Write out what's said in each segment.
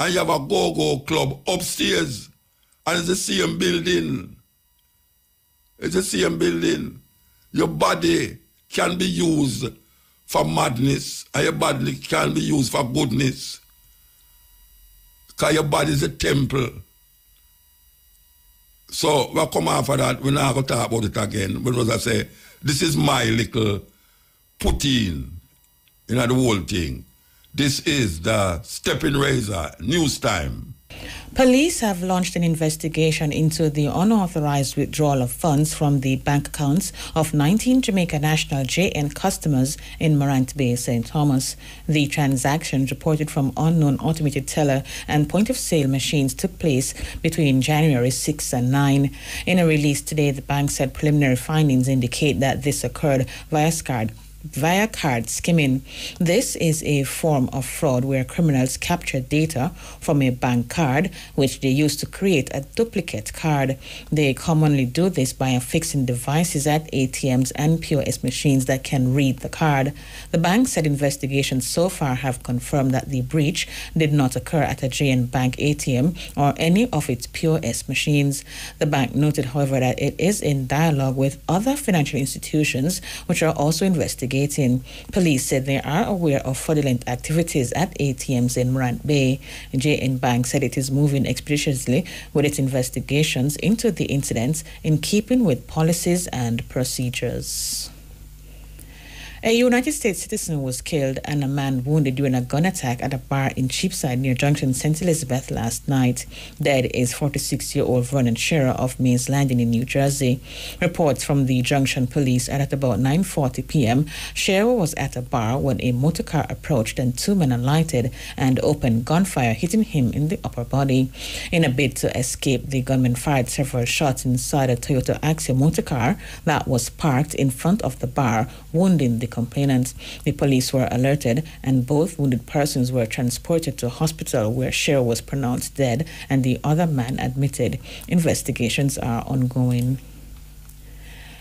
and you have a go-go club upstairs, and it's the same building. It's the same building. Your body can be used for madness, and your body can be used for goodness. Because your body is a temple. So we'll come after that. We're not going to talk about it again. Because I say, this is my little put in the whole thing. This is the Stepping Razor News Time. Police have launched an investigation into the unauthorized withdrawal of funds from the bank accounts of 19 Jamaica National JN customers in Morant Bay, St. Thomas. The transactions reported from unknown automated teller and point-of-sale machines took place between January 6 and 9. In a release today, the bank said preliminary findings indicate that this occurred via card skimming. This is a form of fraud where criminals capture data from a bank card, which they use to create a duplicate card. They commonly do this by affixing devices at ATMs and POS machines that can read the card. The bank said investigations so far have confirmed that the breach did not occur at a JN Bank ATM or any of its POS machines. The bank noted, however, that it is in dialogue with other financial institutions which are also investigating. Police said they are aware of fraudulent activities at ATMs in Morant Bay. JN Bank said it is moving expeditiously with its investigations into the incidents in keeping with policies and procedures. A United States citizen was killed and a man wounded during a gun attack at a bar in Cheapside near Junction St. Elizabeth last night. Dead is 46-year-old Vernon Shearer of Mays Landing in New Jersey. Reports from the Junction police are at about 9:40 p.m. Shearer was at a bar when a motorcar approached and two men alighted and opened gunfire, hitting him in the upper body. In a bid to escape, the gunman fired several shots inside a Toyota Axia motorcar that was parked in front of the bar, wounding the complainant. The police were alerted and both wounded persons were transported to a hospital where Shearer was pronounced dead and the other man admitted. Investigations are ongoing.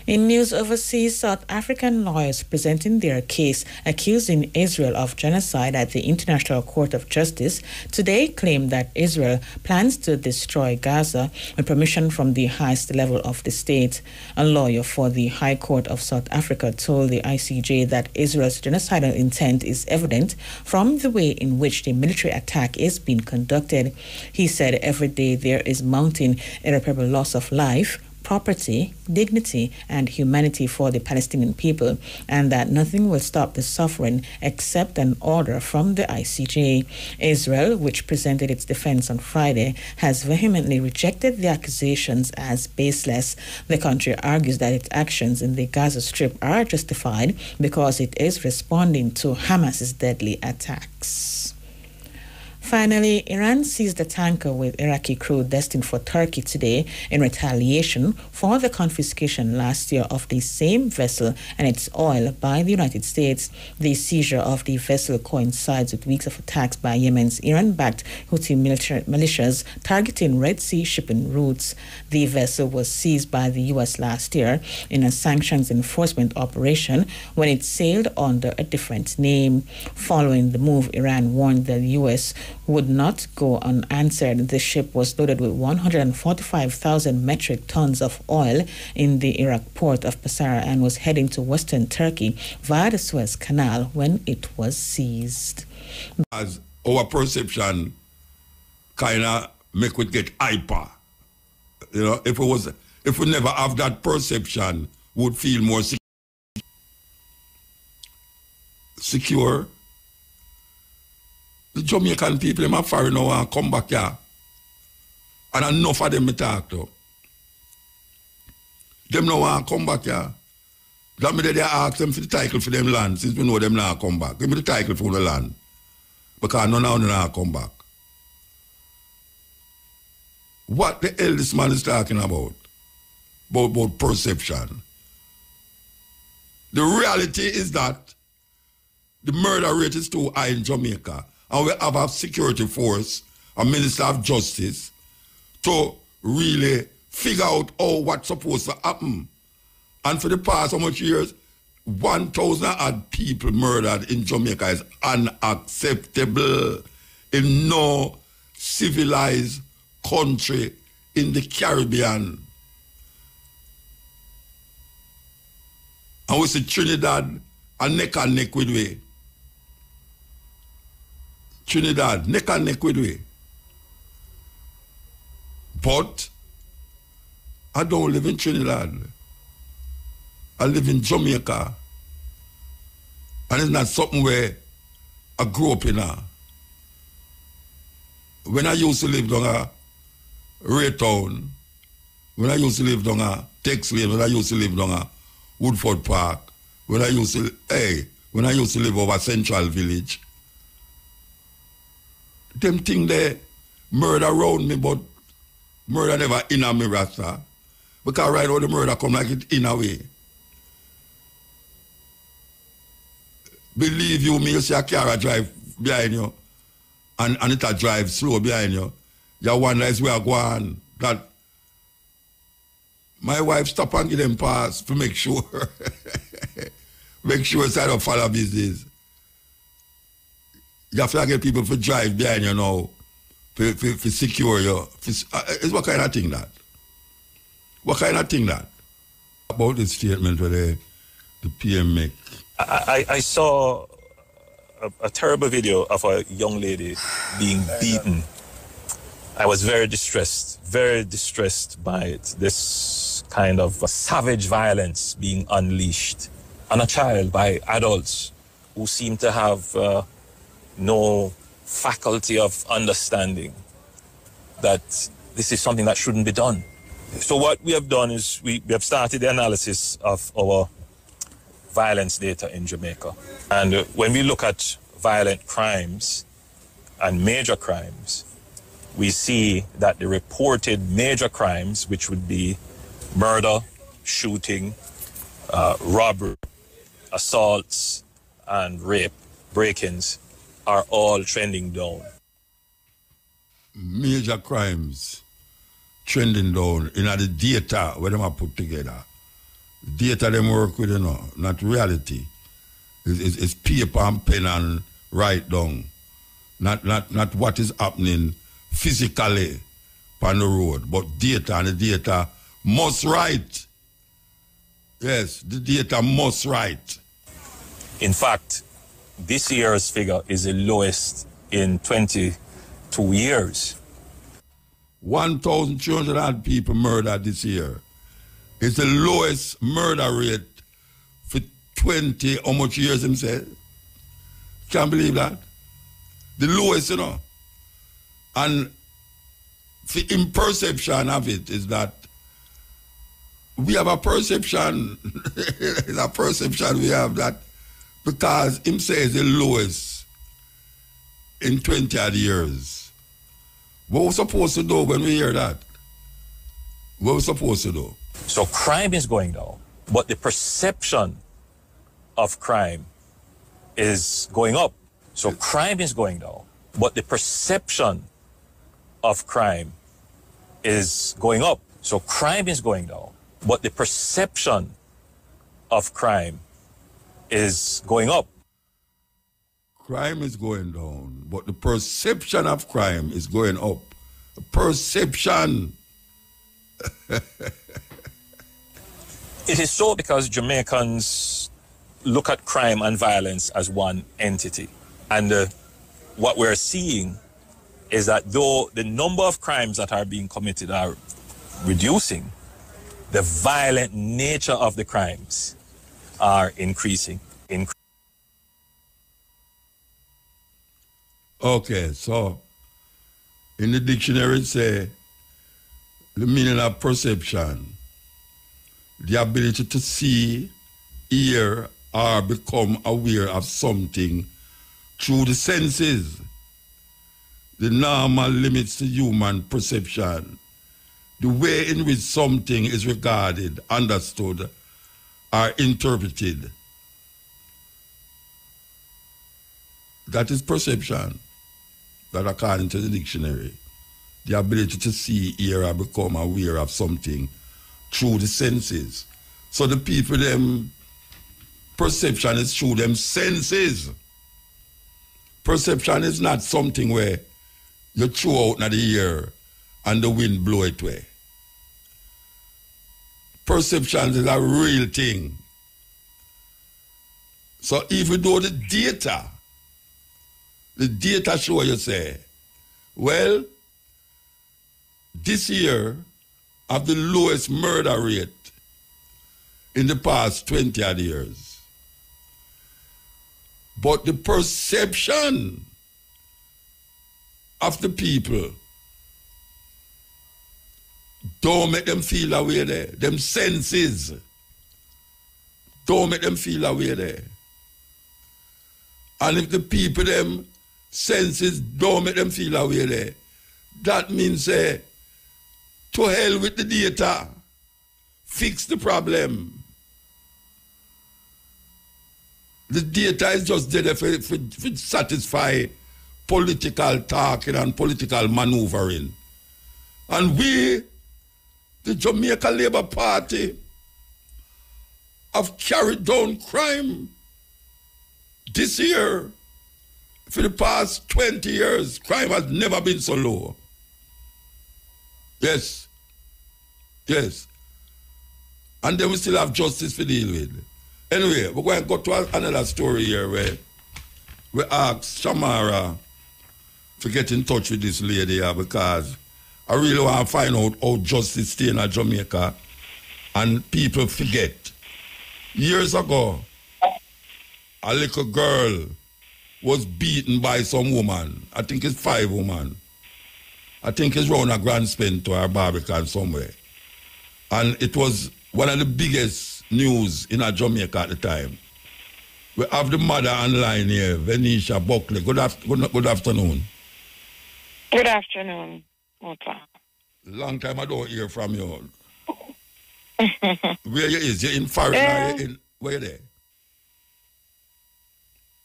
In news overseas, South African lawyers presenting their case accusing Israel of genocide at the International Court of Justice today claimed that Israel plans to destroy Gaza with permission from the highest level of the state. A lawyer for the High Court of South Africa told the ICJ that Israel's genocidal intent is evident from the way in which the military attack is being conducted. He said every day there is mounting irreparable loss of life, property, dignity, and humanity for the Palestinian people, and that nothing will stop the suffering except an order from the ICJ. Israel, which presented its defense on Friday, has vehemently rejected the accusations as baseless. The country argues that its actions in the Gaza Strip are justified because it is responding to Hamas's deadly attacks. Finally, Iran seized a tanker with Iraqi crew destined for Turkey today in retaliation for the confiscation last year of the same vessel and its oil by the United States. The seizure of the vessel coincides with weeks of attacks by Yemen's Iran-backed Houthi militias targeting Red Sea shipping routes. The vessel was seized by the U.S. last year in a sanctions enforcement operation when it sailed under a different name. Following the move, Iran warned the U.S. would not go unanswered. The ship was loaded with 145,000 metric tons of oil in the Iraq port of Basra and was heading to western Turkey via the Suez Canal when it was seized. As our perception kind of make it get hyper. You know, if we never have that perception, we would feel more secure. The Jamaican people, them are foreign now and come back here. And enough of them I talk to. Them now want to come back here. That means they ask them for the title for them land, since we know them now come back. Give me the title for the land. Because none of them now come back. What the hell this man is talking about? About perception. The reality is that the murder rate is too high in Jamaica. And we have a security force, a Minister of Justice, to really figure out what's supposed to happen. And for the past how much years, 1,000 odd people murdered in Jamaica is unacceptable in no civilized country in the Caribbean. And we see Trinidad and neck with we. Trinidad, neck and neck with we. But I don't live in Trinidad. I live in Jamaica. And it's not something where I grew up in. When I used to live down a Raytown, when I used to live down a Tex Lane, when I used to live down a Woodford Park, when I used to live over Central Village, them thing there murder around me, but murder never in a me rasta. Because right now the murder come like it in a way. Believe you me, you see a car drive behind you and it a drive slow behind you. You wonder is where I go on. That my wife stop and give them pass to make sure make sure it's not follow business. You have to get people to drive behind you now, to secure you. It's what kind of thing that? What kind of thing that? About the statement where the PM make. I saw a terrible video of a young lady being beaten. I was very distressed by it. This kind of savage violence being unleashed on a child by adults who seem to have no faculty of understanding that this is something that shouldn't be done. So what we have done is we have started the analysis of our violence data in Jamaica. And when we look at violent crimes and major crimes, we see that the reported major crimes, which would be murder, shooting, robbery, assaults, and rape, break-ins, are all trending down. Major crimes trending down in the data where them are put together. Data them work with, not reality. It's paper and pen and write down. Not what is happening physically on the road, but data, and the data must write. Yes, the data must write. In fact, this year's figure is the lowest in 22 years. 1,300 odd people murdered this year. It's the lowest murder rate for 20, how much years him said? Can't believe that. The lowest, And the imperception of it is that we have a perception, it's a perception we have that because him says the lowest in 20 odd years. What we're supposed to do when we hear that? What we're supposed to do? So crime is going down, but the perception of crime is going up. So crime is going down, but the perception of crime is going up. So crime is going down, but the perception of crime is going up. Crime is going down, but the perception of crime is going up. Perception. It is so because Jamaicans look at crime and violence as one entity. And what we're seeing is that though the number of crimes that are being committed are reducing, the violent nature of the crimes are increasing. Okay, so in the dictionary it say the meaning of perception, the ability to see, hear, or become aware of something through the senses. The normal limits to human perception, the way in which something is regarded, understood, or interpreted. That is perception, that according to the dictionary, the ability to see, hear, or become aware of something through the senses. So the people, them perception is through them senses. Perception is not something where you throw out in the air and the wind blow it away. Perception is a real thing. So even though the data show you say, well, this year have the lowest murder rate in the past 20 odd years. But the perception of the people don't make them feel that way there. Them senses don't make them feel that way there. And if the people, them senses don't make them feel that way there, that means to hell with the data. Fix the problem. The data is just there for satisfy political talking and political maneuvering. And we, the Jamaica Labour Party, have carried down crime this year. For the past 20 years, crime has never been so low. Yes. Yes. And then we still have justice to deal with. Anyway, we're going to go to another story here where we asked Shamara to get in touch with this lady here because I really want to find out how justice stays in Jamaica and people forget. Years ago, a little girl was beaten by some woman. I think it's 5 women. I think it's around a Grand Spend to our Barbican somewhere. And it was one of the biggest news in Jamaica at the time. We have the mother online here, Venetia Buckley. Good afternoon. Good afternoon, Muta. Long time I don't hear from you. Where you is? You're in foreign? Where you there?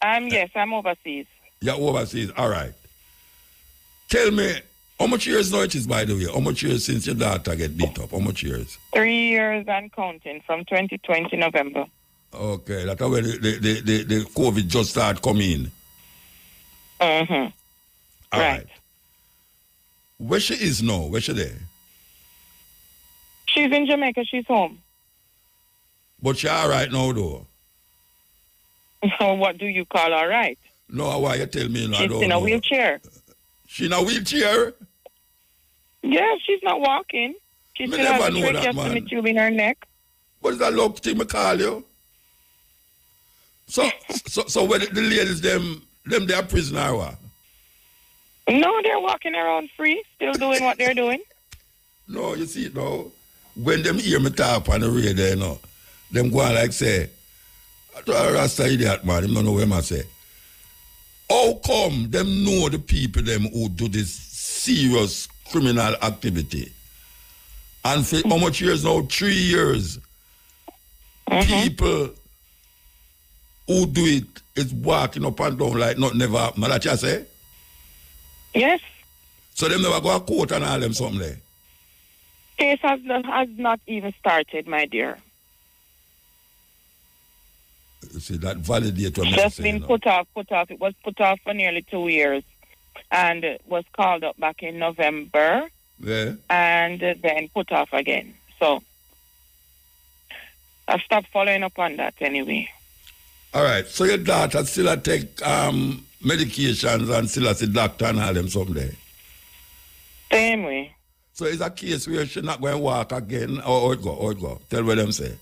Yes, I'm overseas. You're overseas, all right. Tell me, how much years now it is, by the way? How much years since your daughter get beat up? How much years? 3 years and counting, from 2020 November. Okay, that's when the COVID just started coming. Mm-hmm. All right. Where she is now? Where she there? She's in Jamaica. She's home. But she all right now, though? What do you call all right? No, why you tell me? No, she's in a wheelchair. She in a wheelchair? Yeah, she's not walking. She still has a tracheostomy tube in her neck. What is that look thing I call you? So where the ladies, them they are prisoner or what? No, they're walking around free, still doing what they're doing. No, you see, no. When them hear me talk on the radio, you know, them go on like say, I rasta idiot, man, them don't know what I say. How come them know the people them who do this serious criminal activity? And for how much years now? 3 years. People who do it is walking up and down like not never happened. That you say? Yes. So them never go to court and all them something there? Case has not even started, my dear. You see, that validates what I'm just saying. Been put off. It was put off for nearly 2 years. And it was called up back in November. Yeah. And then put off again. So, I've stopped following up on that anyway. All right. So your daughter still take medications and still has a doctor and all them someday? Same way. So it's a case where she's not going to walk again, or it go? Tell what them say.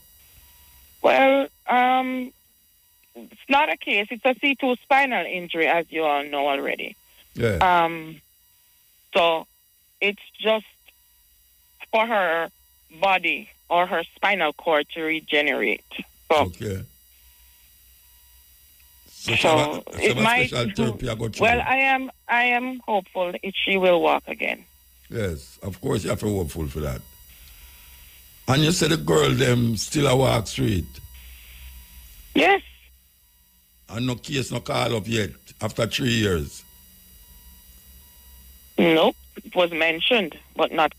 Well, it's not a case. It's a C2 spinal injury, as you all know already. Yeah. So it's just for her body or her spinal cord to regenerate. So, okay. So it might. Well, I am hopeful she will walk again. Yes, of course you have to be hopeful for that. And you said the girl them still a walk street. Yes. And no case no call up yet after 3 years. Nope, it was mentioned, but not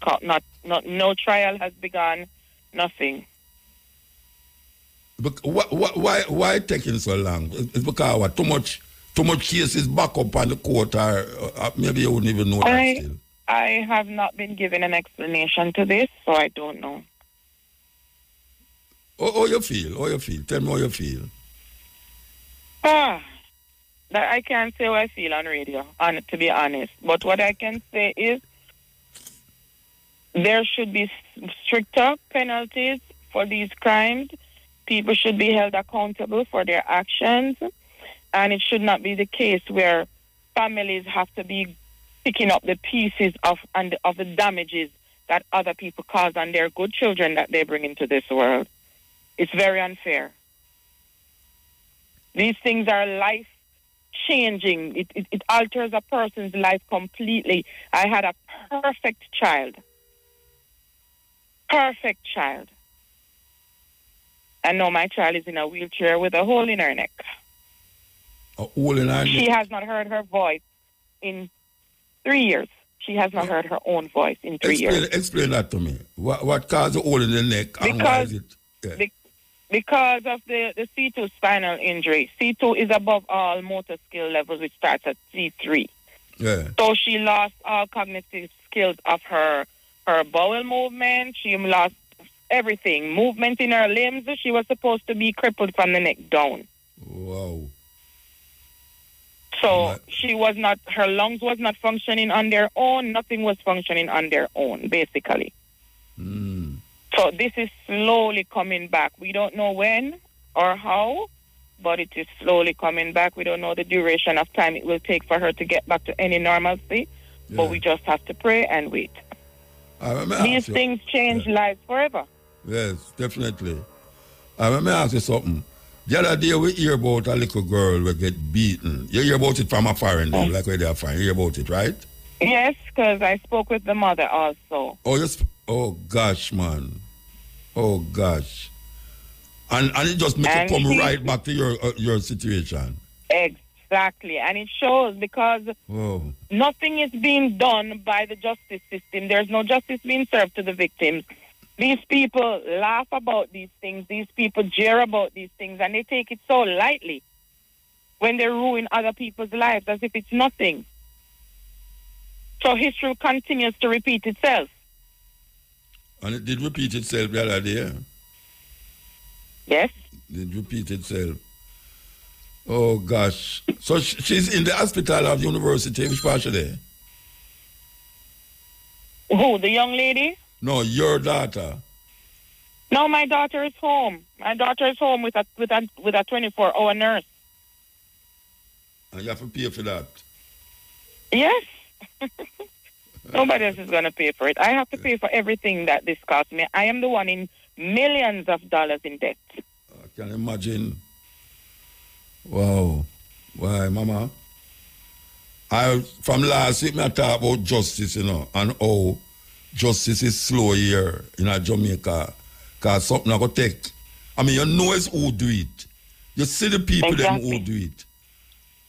no trial has begun. Nothing. But why taking so long? It's because what, too too much cases back up on the court, or maybe you wouldn't even know that still. I have not been given an explanation to this, so I don't know. How you feel? How you feel? Tell me how you feel. I can't say how I feel on radio, to be honest. But what I can say is there should be stricter penalties for these crimes. People should be held accountable for their actions. And it should not be the case where families have to be picking up the pieces of the damages that other people cause on their good children that they bring into this world. It's very unfair. These things are life-changing. It alters a person's life completely. I had a perfect child. Perfect child. And now my child is in a wheelchair with a hole in her neck. A hole in her neck? She has not heard her voice in 3 years. She has not heard her own voice in 3 years. Explain that to me. What caused the hole in the neck? And why is it? Yeah. Because of the C2 spinal injury. C2 is above all motor skill levels, which starts at C3. Yeah. So she lost all cognitive skills of her bowel movement. She lost everything. Movement in her limbs. She was supposed to be crippled from the neck down. Wow. So she was not, her lungs was not functioning on their own. Nothing was functioning on their own, basically. So this is slowly coming back. We don't know when or how, but it is slowly coming back. We don't know the duration of time it will take for her to get back to any normalcy, but we just have to pray and wait. These things change lives forever. Yes, definitely. Let me ask you something. The other day we hear about a little girl who get beaten. You hear about it from a foreign, like where they are foreign. You hear about it, right? Yes, because I spoke with the mother also. Oh, yes. Oh, gosh, man. Oh, gosh. And it just makes you come right back to your situation. Exactly. And it shows because nothing is being done by the justice system. There's no justice being served to the victims. These people laugh about these things. These people jeer about these things. And they take it so lightly when they ruin other people's lives as if it's nothing. So history continues to repeat itself. And it did repeat itself the other day. Yes. It did repeat itself. Oh, gosh. So she's in the hospital of university. Which part is there? Who, the young lady? No, your daughter. No, my daughter is home. My daughter is home with a 24-hour nurse. And you have to pay for that? Yes. Nobody else is going to pay for it. I have to pay for everything that this cost me. I am the one in millions of dollars in debt. I can imagine. Wow. Why, Mama? From last week, I talk about justice, and how justice is slow here in Jamaica. Because something I go take. I mean, you know it's who do it. You see the people them who do it.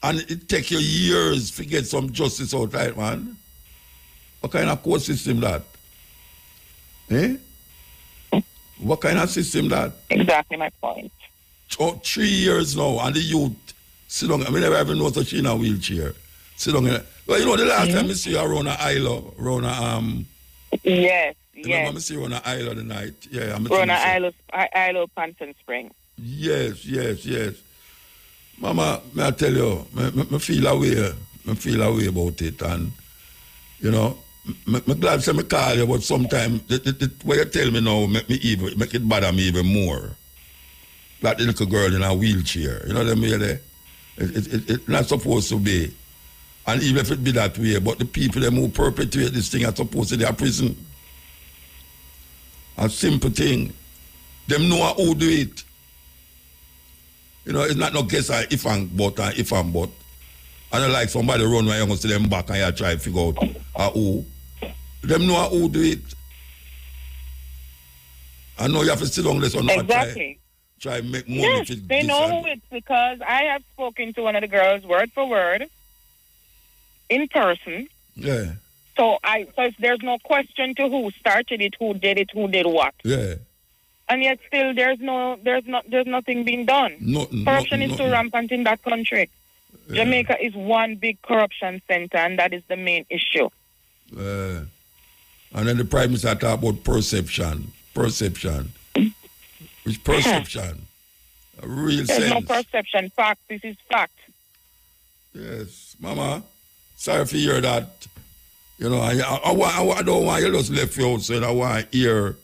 And it take you years to get some justice out, right, man? What kind of court system that? Eh? What kind of system that? Exactly my point. 3 years now, and the youth sit down. I mean, never ever know that she in a wheelchair. Sit down. Well, you know, the last time I see her around an island, Yes, remember I see her on an island the night? Yeah, I'm around an island, Panton Spring. Yes. Mama, may I tell you, I feel away. I feel away about it, and you know, I'm glad to call you, but sometimes what you tell me now make it bother me even more. Like the little girl in a wheelchair, you know what I mean? It's not supposed to be. And even if it be that way, but the people them who perpetuate this thing are supposed to be in prison. A simple thing. Them know how do it. You know, it's not no guess if and but. And not like somebody run when you go to them back and you try to figure out who. Them know how do it. I know you have to sit on this one. Exactly. Try make money. Yes, they know it because I have spoken to one of the girls word for word in person. Yeah. So there's no question to who started it, who did what. Yeah. And yet still there's nothing being done. Corruption is too rampant in that country. Jamaica is one big corruption center, and that is the main issue. And then the Prime Minister talk about perception. Perception. Which perception? A real There's sense. no perception. Fact. This is fact. Yes, Mama. Sorry for hear that. You know, I don't want you just left your house, and I want to hear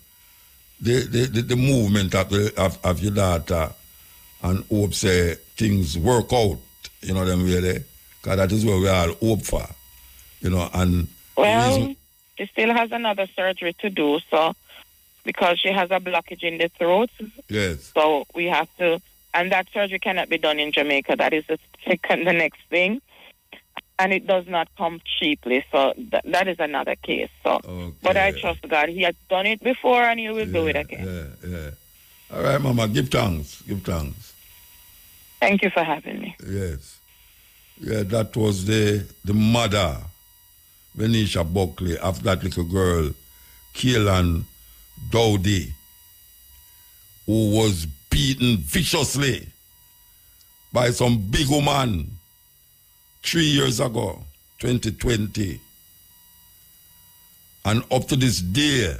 the movement of your daughter and hope say things work out. You know them really, because that is what we all hope for. You know, and well, she still has another surgery to do, so because she has a blockage in the throat. Yes. So we have to, and that surgery cannot be done in Jamaica. That is the next thing. And it does not come cheaply, so that is another case. So, okay. But I trust God. He has done it before, and He will do it again. Yeah. All right, Mama. Give thanks. Give thanks. Thank you for having me. Yes. Yeah, that was the mother, Venetia Buckley, of that little girl, Keelan Dowdy, who was beaten viciously by some big woman 3 years ago, 2020. And up to this day,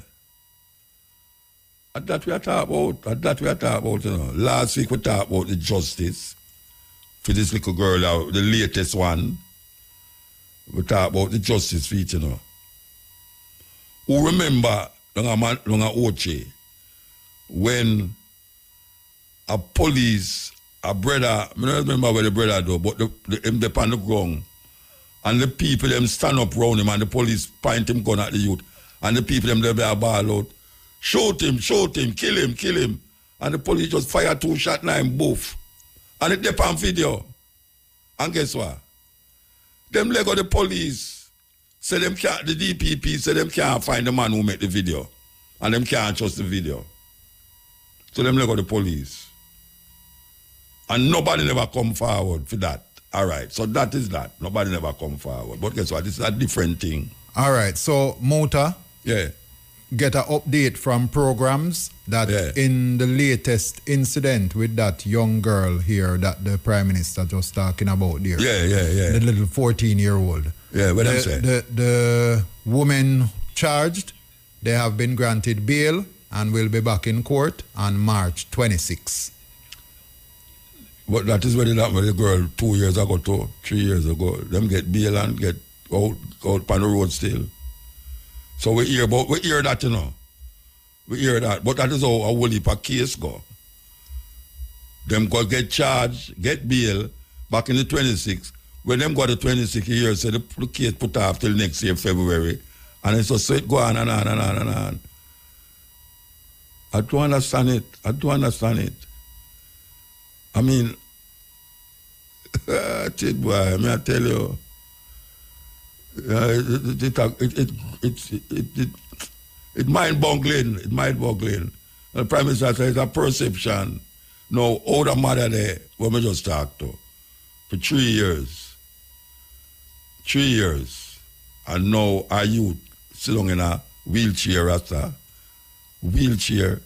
that we are talking about, you know. Last week we talked about the justice for this little girl, the latest one. We talked about the justice for it, you know. Who remember, Longa Oche, when a police, a brother, I don't remember where the brother do, but him they on the ground, and the people them stand up round him, and the police point him gun at the youth, and the people them they ball out, shoot him, kill him, and the police just fire 2 shots now him both, and it they on video, and guess what? Them leg of the police say them can't, the DPP say them can't find the man who made the video, and them can't trust the video, so them leg of the police. And nobody never come forward for that. All right. So that is that. Nobody never come forward. But guess what? This is a different thing. All right. So, Muta, get an update from programs that in the latest incident with that young girl here that the Prime Minister just talking about there. Yeah. The little 14-year-old. Yeah, what I'm saying. The woman charged, they have been granted bail and will be back in court on March 26. But that is what it happened with the girl 2 years ago, 3 years ago. Them get bail and get out on the road still. So we hear that, you know. We hear that. But that is how a whole heap of case go. Them go get charged, get bail, back in the 26th. When them got the 26th year, so the case put off till next year, February. And it's so it go on and on and on and on. I don't understand it. I mean, boy, may I tell you, it's mind-boggling. It's mind-boggling. The Prime Minister says it's a perception. No, older mother there, when we just talked to, for 3 years. 3 years. And now our youth sitting in a wheelchair, rasta. Wheelchair.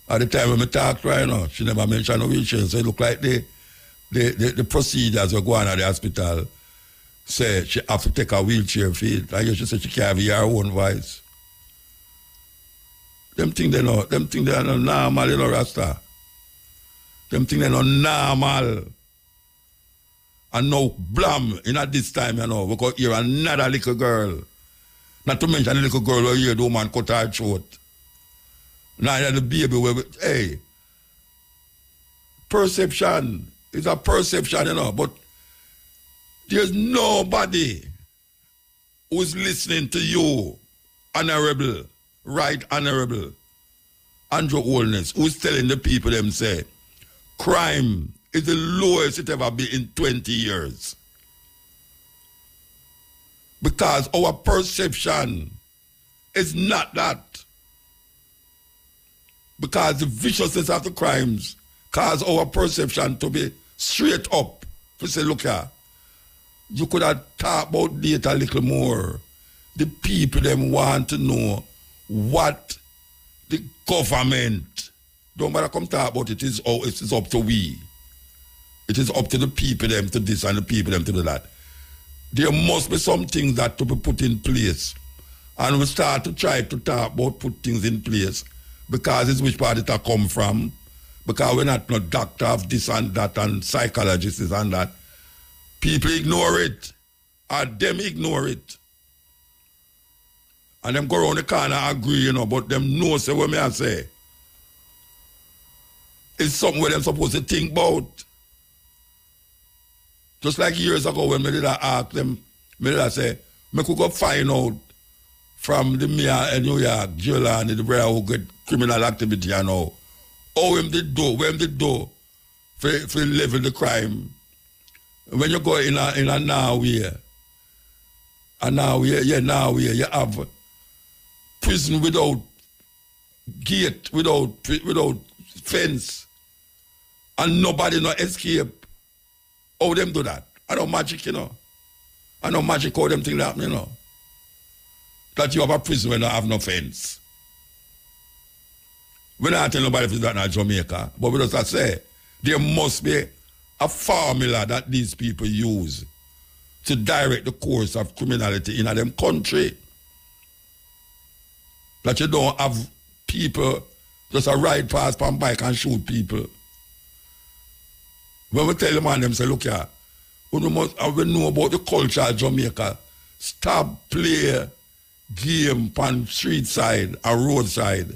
At the time when we talked right now, she never mentioned a wheelchair. So it looked like the procedures were going at the hospital say she have to take a wheelchair feed. I guess she said she can't have her own voice. Them things they know normal, you know, Rasta. Them things they know normal. And now, blam, in at this time, you know, we could hear another little girl. Not to mention the little girl who hear the woman cut her throat. Now the baby will perception is a perception, you know, but there's nobody who's listening to you, Honorable, Right Honorable Andrew Holness, who's telling the people them say, crime is the lowest it ever been in 20 years. Because our perception is not that. Because the viciousness of the crimes cause our perception to be straight up. To say, look here, you could have talked about data a little more. The people them want to know what the government, don't matter come talk about it, it is up to we. It is up to the people them to this and the people them to do that. There must be some things that to be put in place. And we start to try to talk about put things in place because it's which part it come from. Because we're not no doctor of this and that and psychologists and that. People ignore it. Or them ignore it. And them go around the corner and agree, you know, but them know say what me I say. It's something where them supposed to think about. Just like years ago when me did ask them, me did say, me could go find out from the mayor in New York, jail and the brother who get criminal activity and all. How him did do, when did do for level the crime. When you go in a now here, you have prison without gate, without fence, and nobody no escape. How them do that? I know magic, you know. I know magic how them things happen, you know. That you have a prison when you have no fence. We're not telling nobody if it's not Jamaica, but we just say there must be a formula that these people use to direct the course of criminality in them country. That you don't have people just a ride past on bike and shoot people. When we tell the man, them say, look here, we know about the culture of Jamaica. Stop play game on street side or roadside.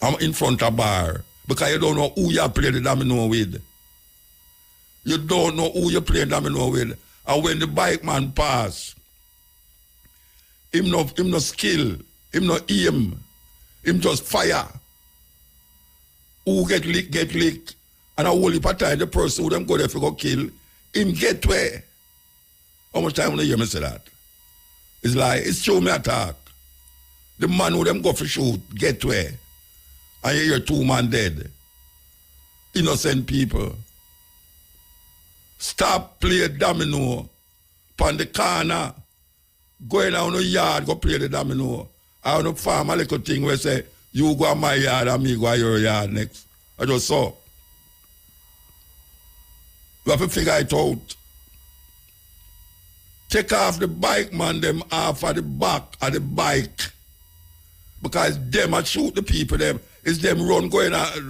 I'm in front of bar. Because you don't know who you play the domino with. You don't know who you play domino with. And when the bike man pass, him no skill, him no aim, him just fire. Who get lick. And a whole heap of time, the person who them go there for go kill, him get where. How much time will you hear me say that? It's like, it's true me attack. The man who them go for shoot, get where. And you hear 2 men dead. Innocent people. Stop play domino upon the corner. Go in on the yard, go play the domino. I want to farm a little thing where say, you go on my yard and me go on your yard next. I just saw. We have to figure it out. Take off the bike man, them off of the back of the bike. Because them a shoot the people, them. It's them run going what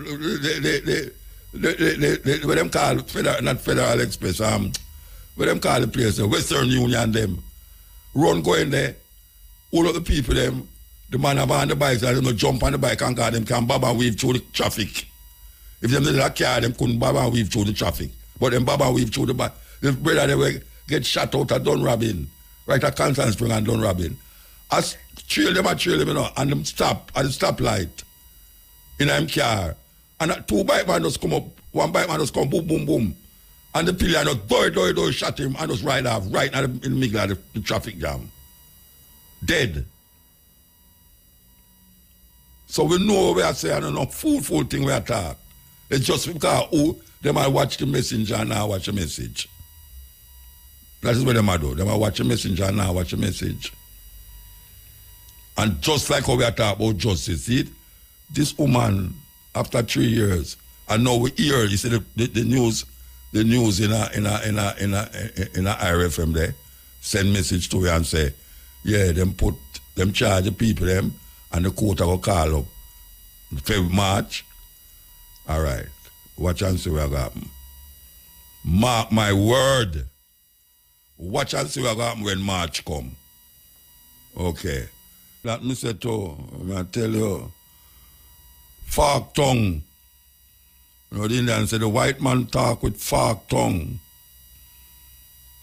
them call not Federal Express, what them call the place, Western Union, them. Run going there, all of the people, them, the man have on the bikes, they don't jump on the bike and them can bob and weave through the traffic. If them did a car, them couldn't bob and weave through the traffic. But them bob and weave through the bike. The brother, they will get shot out at Dunrabbin, right at Constant Spring and Dunrabbin. I trail them, you know, and them stop at the stoplight in them car. And 2 bike man just come up, 1 bike man just come boom, boom, boom. And the pillar just do, shot him and just ride off right in the middle of the traffic jam. Dead. So we know what we are saying, and no fool thing we are talking. It's just because they might watch the messenger and now watch the message. That is what they might do. They might watch the messenger and now watch the message. And just like how we are talking about justice, see, this woman, after 3 years, and now we hear, you see the news in a IRFM there, send message to her and say, yeah, them charge the people them, and the court will call up February, March. All right, watch and see what happen. Mark my word. Watch and see what happen when March come. Okay. That me say too, I tell you, fork tongue. You know, the Indians say the white man talk with fork tongue.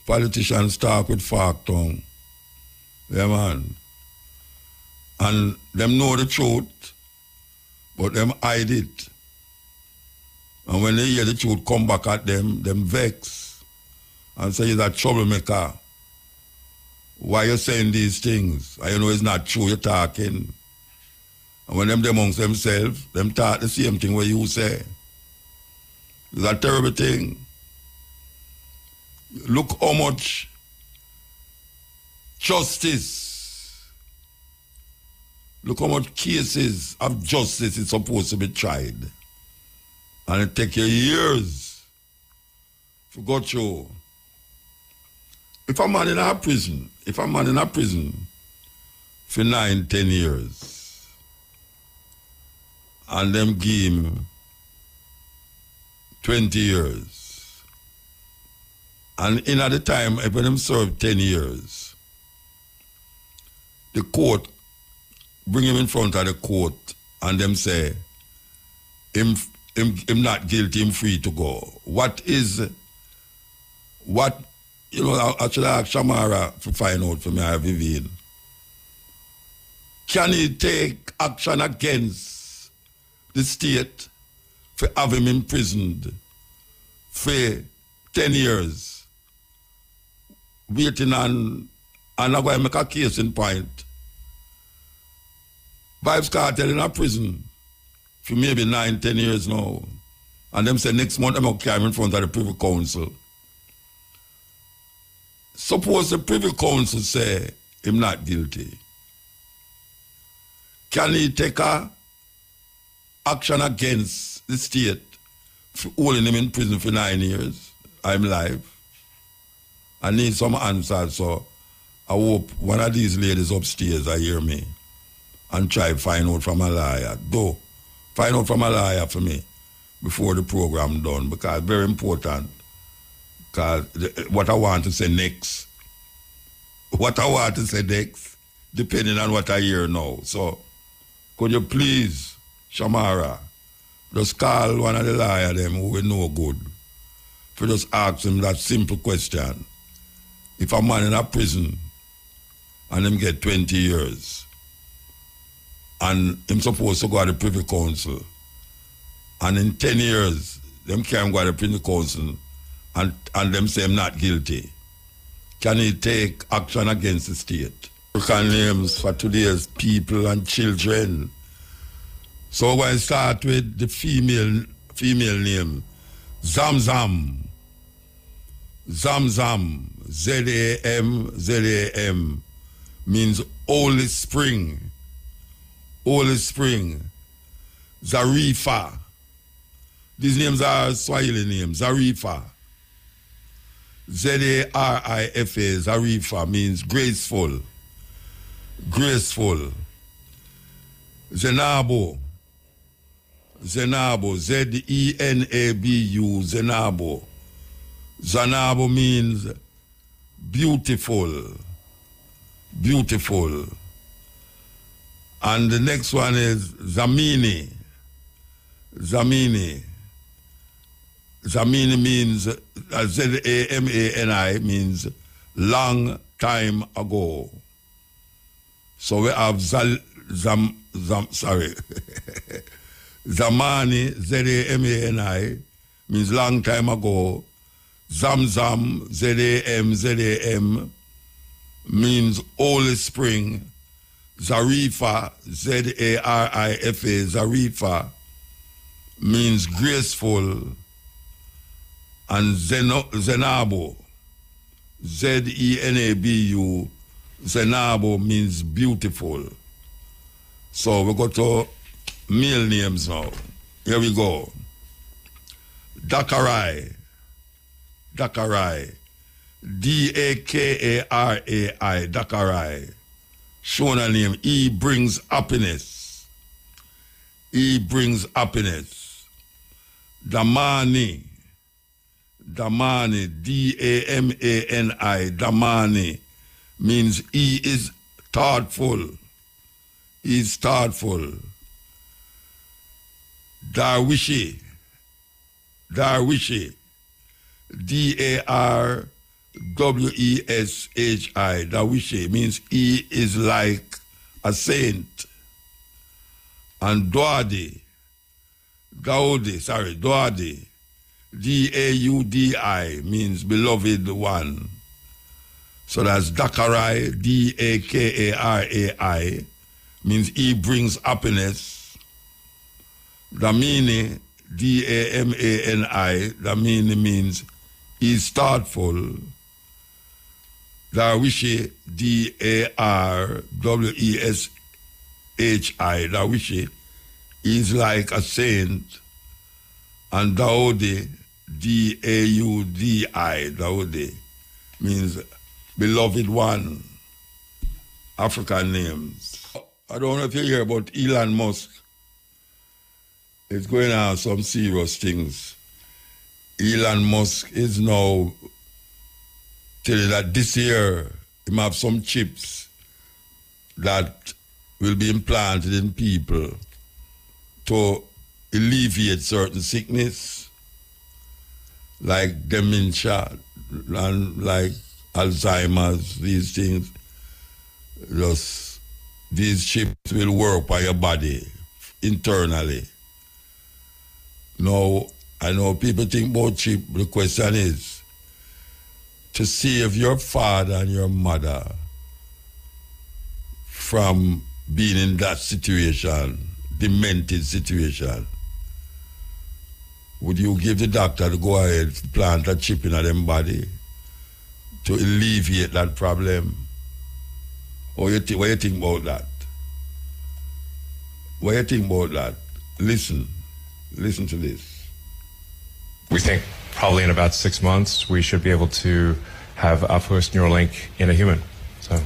Politicians talk with fork tongue. Yeah, man. And them know the truth, but them hide it. And when they hear the truth come back at them vex and say you're a troublemaker. Why you saying these things? I know it's not true you're talking. And when them amongst themselves, them talk the same thing what you say. It's a terrible thing. Look how much justice, look how much cases of justice is supposed to be tried. And it takes you years to go through. If a man in a prison for 9, 10 years, and them give him 20 years, and in at the time, when them serve 10 years, the court bring him in front of the court and them say, him not guilty, him free to go. I should ask Shamara to find out for me, or Vivian. Can he take action against the state for having him imprisoned for 10 years, waiting and I'm going to make a case in point? Vibes Cartel in a prison for maybe 9, 10 years now. And them say next month I'm going to carry him in front of the Privy Council. Suppose the Privy Council say him not guilty. Can he take action against the state for holding him in prison for 9 years? I'm live. I need some answers, so I hope one of these ladies upstairs will hear me and try to find out from a lawyer. Go, find out from a lawyer for me before the program done, because it's very important. Because what I want to say next, depending on what I hear now. So, could you please, Shamara, just call one of the lawyers them who will know good, for just ask him that simple question. If a man in a prison and him get 20 years, and him supposed to go to the Privy Council, and in 10 years, them can't go to the Privy Council, and them say him not guilty, can he take action against the state? African names for today's people and children. So we're going to start with the female name, Zamzam. Zamzam, Z-A-M, means Holy Spring. Holy Spring. Zarifa. These names are Swahili names. Zarifa. Z-A-R-I-F-A, Zarifa, means graceful. Graceful. Zenabo, Z-E-N-A-B-U, Zenabo. Zanabo means beautiful. Beautiful. And the next one is Zamini. Zamini means, Z-A-M-A-N-I, means long time ago. So we have Zamani, Z-A-M-A-N-I, means long time ago. Zamzam, Z-A-M, means Holy Spring. Zarifa, Z-A-R-I-F-A, Zarifa, means graceful. And Zenabo, Z-E-N-A-B-U, Zenabo means beautiful. So we go to male names now. Here we go. Dakarai. D-A-K-A-R-A-I, Dakarai. Shona name, he brings happiness. He brings happiness. Damani, D-A-M-A-N-I, Damani, means he is thoughtful. He is thoughtful. Darwishi, D-A-R-W-E-S-H-I, Darwishi, means he is like a saint. And Doadi, D-A-U-D-I, means beloved one. So that's Dakarai, D-A-K-A-R-A-I, means he brings happiness. Damini, D-A-M-A-N-I, Damini means he is thoughtful. Darwishi, D-A-R-W-E-S-H-I, Darwishi, is like a saint. And Daudi, D-A-U-D-I, Daudi, means beloved one, African names. I don't know if you hear about Elon Musk. It's going on some serious things. Elon Musk is now telling that this year he might have some chips that will be implanted in people to alleviate certain sickness, like dementia and like Alzheimer's, these things. These chips will work by your body internally. Now, I know people think about chip. The question is to save your father and your mother from being in that situation, demented situation. Would you give the doctor to go ahead plant a chip in them body to alleviate that problem? What do you think about that? What do you think about that? Listen to this. We think probably in about 6 months we should be able to have our first Neuralink in a human. So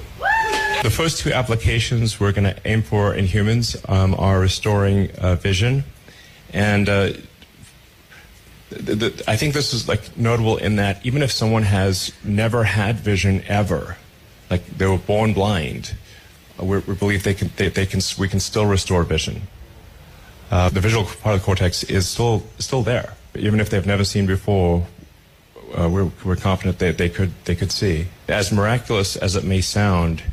the first two applications we're going to aim for in humans are restoring vision, and I think this is like notable in that even if someone has never had vision ever, like they were born blind, we believe we can still restore vision. The visual part of the cortex is still there. Even if they've never seen before, we're confident that they could see. As miraculous as it may sound,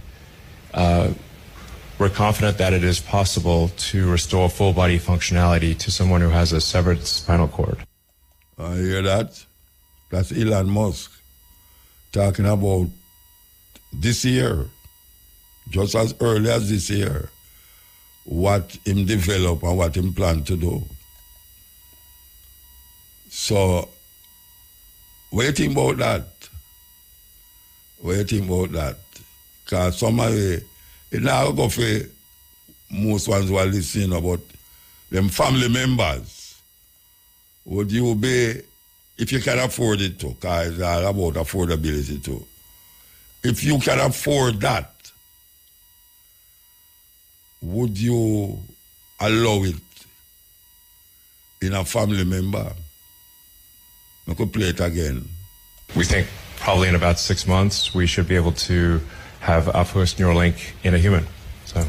we're confident that it is possible to restore full body functionality to someone who has a severed spinal cord. I hear that. That's Elon Musk talking about this year, just as early as this year, what him develop and what him plan to do. So, what do you think about that? What do you think about that? Because somebody, it now go for most ones who are listening about them family members. Would you be, if you can afford it too, because it's all about affordability too. If you can afford that, would you allow it in a family member? I could play it again. We think probably in about 6 months we should be able to have our first Neuralink in a human. So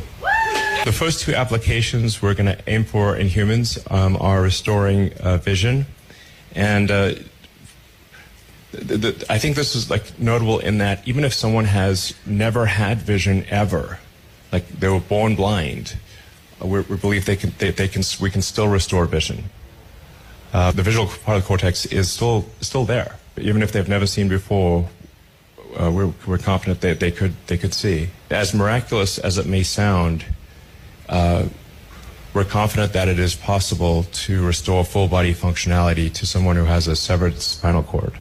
the first two applications we're going to aim for in humans are restoring vision, and I think this is like notable in that even if someone has never had vision ever, like they were born blind, we believe we can still restore vision. The visual part of the cortex is still there. Even if they've never seen before, we're confident that they could see. As miraculous as it may sound, we're confident that it is possible to restore full body functionality to someone who has a severed spinal cord.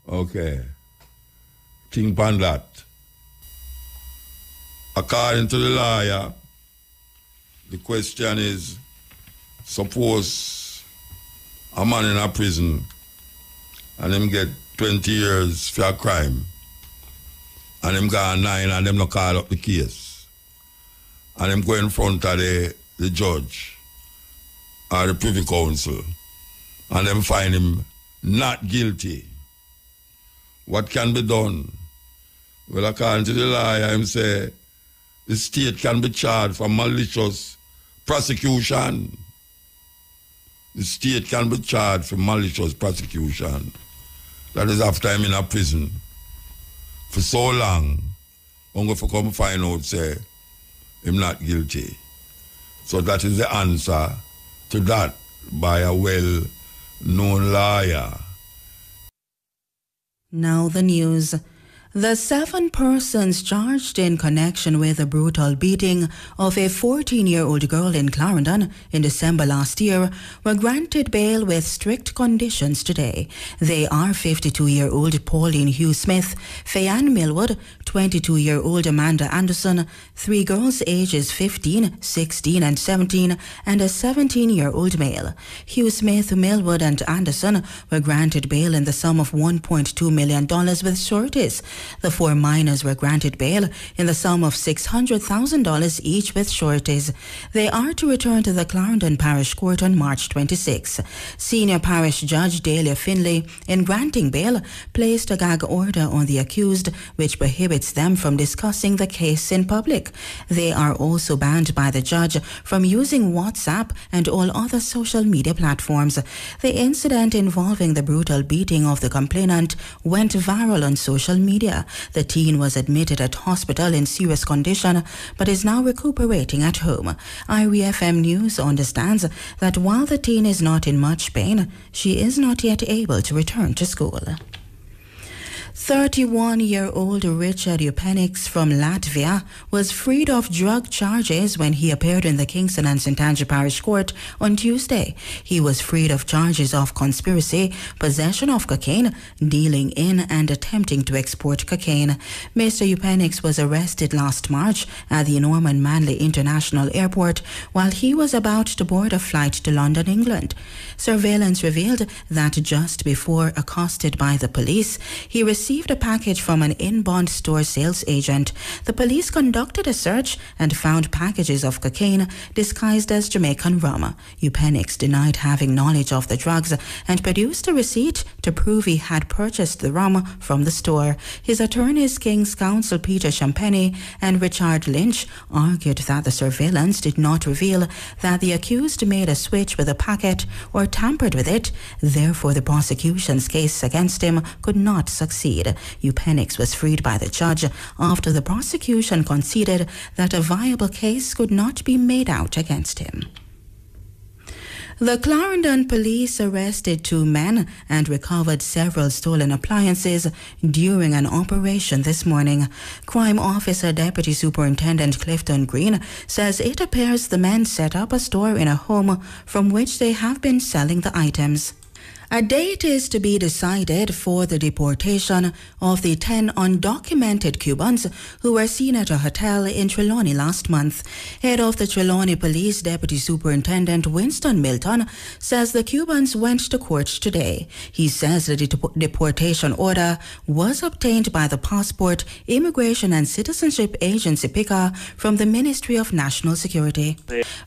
Okay. Think upon that. According to the lawyer, the question is, suppose a man in a prison and him get 20 years for a crime and him got 9 and them not call up the case and him go in front of the judge or the Privy Council and them find him not guilty. What can be done? Well, according to the lawyer, him say the state can be charged for malicious prosecution. The state can be charged for malicious prosecution. That is after him in a prison for so long, I'm going to come find out, say, him not guilty. So that is the answer to that by a well-known lawyer. Now the news. The 7 persons charged in connection with the brutal beating of a 14-year-old girl in Clarendon in December last year were granted bail with strict conditions today. They are 52-year-old Pauline Hugh Smith, Fayanne Millwood, 22-year-old Amanda Anderson, 3 girls ages 15, 16 and 17, and a 17-year-old male. Hugh Smith, Millwood and Anderson were granted bail in the sum of $1.2 million with sureties. The 4 minors were granted bail in the sum of $600,000 each with sureties. They are to return to the Clarendon Parish Court on March 26. Senior Parish Judge Delia Finlay, in granting bail, placed a gag order on the accused, which prohibits them from discussing the case in public. They are also banned by the judge from using WhatsApp and all other social media platforms. The incident involving the brutal beating of the complainant went viral on social media. The teen was admitted at hospital in serious condition but is now recuperating at home. IRFM News understands that while the teen is not in much pain, she is not yet able to return to school. 31-year-old Richard Upenix from Latvia was freed of drug charges when he appeared in the Kingston and St. Andrew Parish Court on Tuesday. He was freed of charges of conspiracy, possession of cocaine, dealing in and attempting to export cocaine. Mr. Upenix was arrested last March at the Norman Manley International Airport while he was about to board a flight to London, England. Surveillance revealed that just before accosted by the police, he received a package from an in-bond store sales agent. The police conducted a search and found packages of cocaine disguised as Jamaican rum. Upenix denied having knowledge of the drugs and produced a receipt to prove he had purchased the rum from the store. His attorneys, King's Counsel Peter Champagny and Richard Lynch, argued that the surveillance did not reveal that the accused made a switch with a packet or tampered with it. Therefore, the prosecution's case against him could not succeed. Upenix was freed by the judge after the prosecution conceded that a viable case could not be made out against him. The Clarendon police arrested 2 men and recovered several stolen appliances during an operation this morning. Crime Officer Deputy Superintendent Clifton Green says it appears the men set up a store in a home from which they have been selling the items. A date is to be decided for the deportation of the 10 undocumented Cubans who were seen at a hotel in Trelawney last month. Head of the Trelawney Police Deputy Superintendent Winston Milton says the Cubans went to court today. He says the deportation order was obtained by the Passport, Immigration and Citizenship Agency PICA from the Ministry of National Security.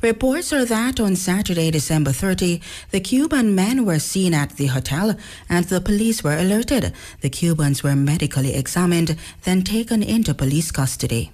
Reports are that on Saturday, December 30, the Cuban men were seen at the hotel and the police were alerted. The Cubans were medically examined, then taken into police custody.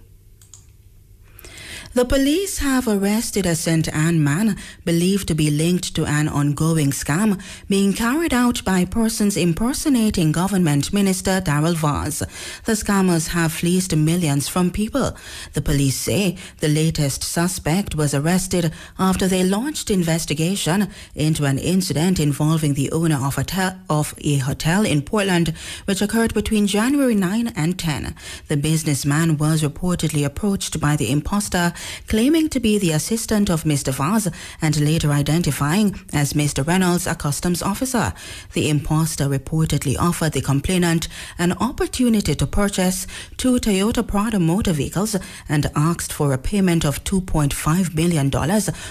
The police have arrested a St. Anne man believed to be linked to an ongoing scam being carried out by persons impersonating Government Minister Darrell Vaz. The scammers have fleeced millions from people. The police say the latest suspect was arrested after they launched investigation into an incident involving the owner of a hotel in Portland, which occurred between January 9 and 10. The businessman was reportedly approached by the imposter, claiming to be the assistant of Mr. Vaz and later identifying as Mr. Reynolds, a customs officer. The imposter reportedly offered the complainant an opportunity to purchase 2 Toyota Prado motor vehicles and asked for a payment of $2.5 million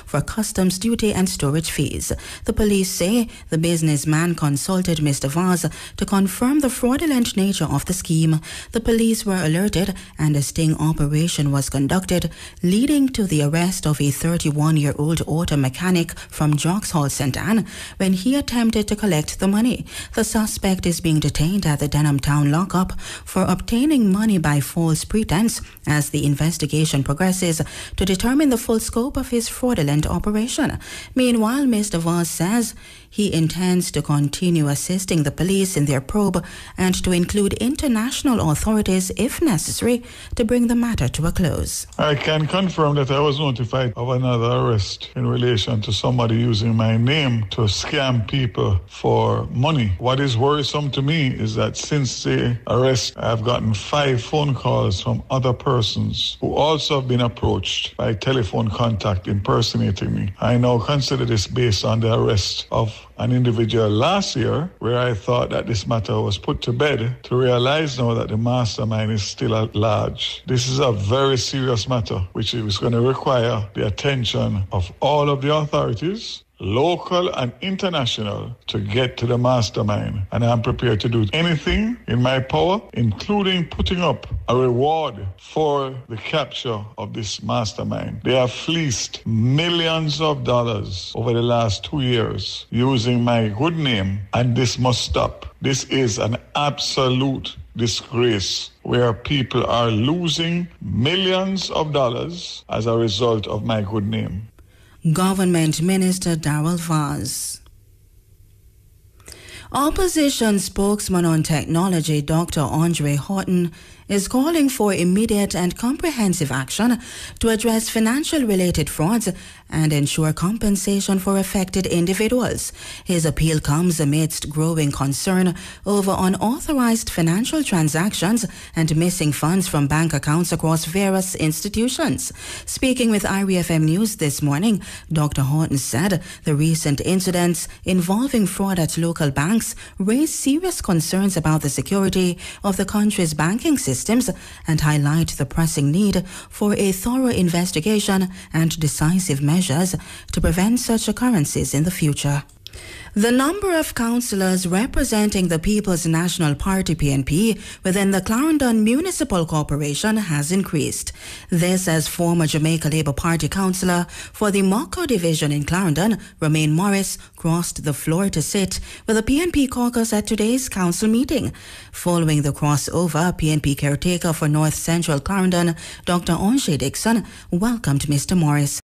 for customs duty and storage fees. The police say the businessman consulted Mr. Vaz to confirm the fraudulent nature of the scheme. The police were alerted and a sting operation was conducted, leading to the arrest of a 31-year-old auto mechanic from Joxhall St. Anne when he attempted to collect the money. The suspect is being detained at the Denham Town lockup for obtaining money by false pretense as the investigation progresses to determine the full scope of his fraudulent operation. Meanwhile, Mr. Vaz says he intends to continue assisting the police in their probe and to include international authorities if necessary to bring the matter to a close. I can confirm that I was notified of another arrest in relation to somebody using my name to scam people for money. What is worrisome to me is that since the arrest, I've gotten 5 phone calls from other persons who also have been approached by telephone contact impersonating me. I now consider this based on the arrest of an individual last year where I thought that this matter was put to bed, to realize now that the mastermind is still at large. This is a very serious matter which is going to require the attention of all of the authorities, local and international, to get to the mastermind. And I'm prepared to do anything in my power, including putting up a reward for the capture of this mastermind. They have fleeced millions of dollars over the last 2 years using my good name, and this must stop. This is an absolute disgrace where people are losing millions of dollars as a result of my good name. Government Minister Darrell Vaz. Opposition spokesman on technology Dr. Andre Horton is calling for immediate and comprehensive action to address financial-related frauds and ensure compensation for affected individuals. His appeal comes amidst growing concern over unauthorized financial transactions and missing funds from bank accounts across various institutions. Speaking with IRIFM News this morning, Dr. Horton said the recent incidents involving fraud at local banks raise serious concerns about the security of the country's banking systems and highlight the pressing need for a thorough investigation and decisive measures to prevent such occurrences in the future. The number of councillors representing the People's National Party PNP within the Clarendon Municipal Corporation has increased. This as former Jamaica Labour Party councillor for the Moko division in Clarendon, Romaine Morris, crossed the floor to sit with the PNP caucus at today's council meeting. Following the crossover, PNP caretaker for North Central Clarendon, Dr. Onche Dixon, welcomed Mr. Morris.